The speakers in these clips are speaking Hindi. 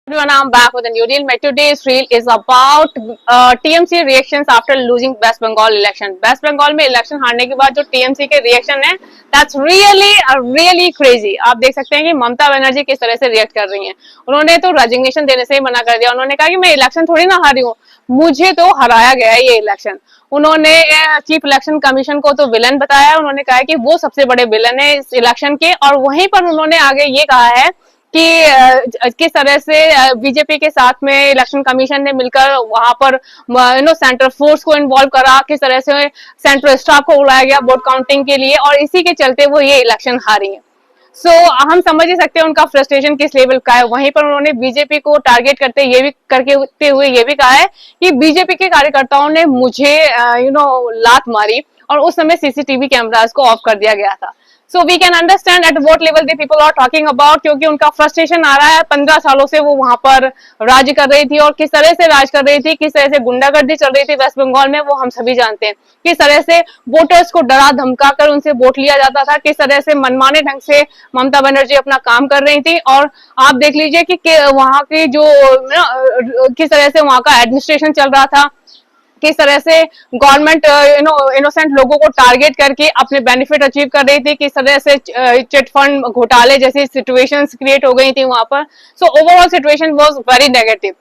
Everyone, I'm back with a new reel. My today's reel is about TMC reactions after losing West Bengal election. West Bengal में इलेक्शन हारने के बाद जो TMC के रिएक्शन है, that's really crazy. आप देख सकते हैं कि ममता बनर्जी किस तरह से रिएक्ट कर रही हैं. उन्होंने तो रेजिग्नेशन देने से ही मना कर दिया. उन्होंने कहा कि मैं इलेक्शन थोड़ी ना हारी हूँ, मुझे तो हराया गया है ये इलेक्शन. उन्होंने चीफ इलेक्शन कमीशन को तो विलन बताया. उन्होंने कहा कि वो सबसे बड़े विलन है इस इलेक्शन के, और वहीं पर उन्होंने आगे ये कहा है कि किस तरह से बीजेपी के साथ में इलेक्शन कमीशन ने मिलकर वहां पर सेंट्रल फोर्स को इन्वॉल्व करा, किस तरह से सेंट्रल स्टाफ को बुलाया गया वोट काउंटिंग के लिए, और इसी के चलते वो ये इलेक्शन हारी है. सो हम समझ ही सकते हैं उनका फ्रस्ट्रेशन किस लेवल का है. वहीं पर उन्होंने बीजेपी को टारगेट करते हुए ये भी कहा है कि बीजेपी के कार्यकर्ताओं ने मुझे लात मारी और उस समय सीसीटीवी कैमरास को ऑफ कर दिया गया था. So we can understand at what level the people are talking about, क्योंकि उनका फ्रस्ट्रेशन आ रहा है. 15 सालों से वो वहां पर राज कर रही थी, और किस तरह से राज कर रही थी, किस तरह से गुंडागर्दी चल रही थी वेस्ट बंगाल में, वो हम सभी जानते हैं. किस तरह से वोटर्स को डरा धमका कर उनसे वोट लिया जाता था, किस तरह से मनमाने ढंग से ममता बनर्जी अपना काम कर रही थी. और आप देख लीजिए कि वहां की जो किस तरह से वहां का एडमिनिस्ट्रेशन चल रहा था, किस तरह से गवर्नमेंट इनोसेंट लोगों को टारगेट करके अपने बेनिफिट अचीव कर रही थी, किस तरह से चिट फंड घोटाले जैसी सिचुएशंस क्रिएट हो गई थी वहां पर. So overall situation was very negative.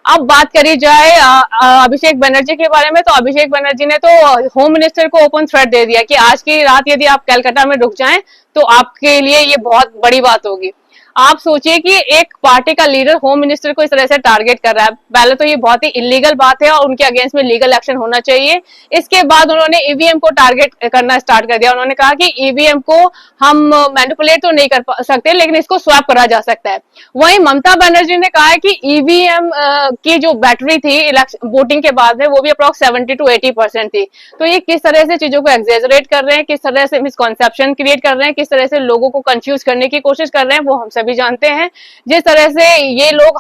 अब बात करी जाए अभिषेक बनर्जी के बारे में, तो अभिषेक बनर्जी ने तो होम मिनिस्टर को ओपन थ्रेट दे दिया कि आज की रात यदि आप कलकत्ता में रुक जाएं तो आपके लिए ये बहुत बड़ी बात होगी. आप सोचिए कि एक पार्टी का लीडर होम मिनिस्टर को इस तरह से टारगेट कर रहा है. पहले तो ये बहुत ही इलीगल बात है और उनके अगेंस्ट में लीगल एक्शन होना चाहिए. इसके बाद उन्होंने ईवीएम को टारगेट करना स्टार्ट कर दिया. उन्होंने कहा कि ईवीएम को हम मैनिपुलेट तो नहीं कर सकते, लेकिन इसको स्वैप करा जा सकता है. वहीं ममता बनर्जी ने कहा है कि ईवीएम की जो बैटरी थी वोटिंग के बाद में, वो भी अप्रॉक्स 70 to 80% थी. तो ये किस तरह से चीजों को एक्सेजरेट कर रहे हैं, किस तरह से मिसकॉन्सेप्शन क्रिएट कर रहे हैं, किस तरह से लोगों को कंफ्यूज करने की कोशिश कर रहे हैं, वो हम सभी जानते हैं. जिस तरह से ये लोग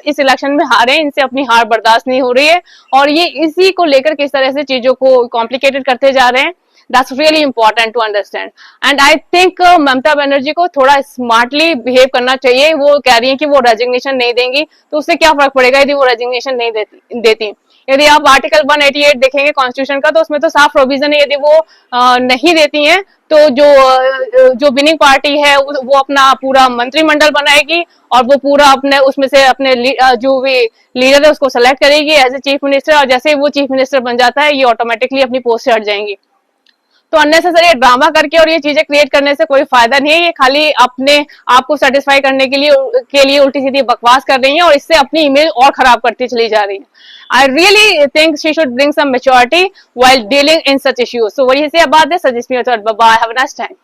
इस इलेक्शन में हारे, इनसे अपनी हार बर्दाश्त नहीं हो रही है, और ये इसी को लेकर किस तरह से चीजों को कॉम्प्लिकेटेड करते जा रहे हैं. That's really important to understand. And I think Mamata Banerjee को थोड़ा स्मार्टली बिहेव करना चाहिए. वो कह रही है कि वो रेजिग्नेशन नहीं देंगी, तो उससे क्या फर्क पड़ेगा यदि वो रेजिग्नेशन नहीं देती. यदि आप आर्टिकल 188 देखेंगे कॉन्स्टिट्यूशन का, तो उसमें तो साफ प्रोविजन है, यदि वो नहीं देती हैं तो जो विनिंग पार्टी है वो अपना पूरा मंत्रिमंडल बनाएगी, और वो पूरा अपने उसमें से अपने जो भी लीडर है उसको सेलेक्ट करेगी एज ए चीफ मिनिस्टर, और जैसे ही वो चीफ मिनिस्टर बन जाता है ये ऑटोमेटिकली अपनी पोस्ट से हट जाएंगी. तो अननेसेसरी ड्रामा करके और ये चीजें क्रिएट करने से कोई फायदा नहीं है. ये खाली अपने आप को सेटिस्फाई करने के लिए उल्टी सीधी बकवास कर रही है, और इससे अपनी इमेज और खराब करती चली जा रही है. I really think she should bring some maturity while dealing in such issues. So what do you say about this? Suggest me your thought. Bye bye. Have a nice time.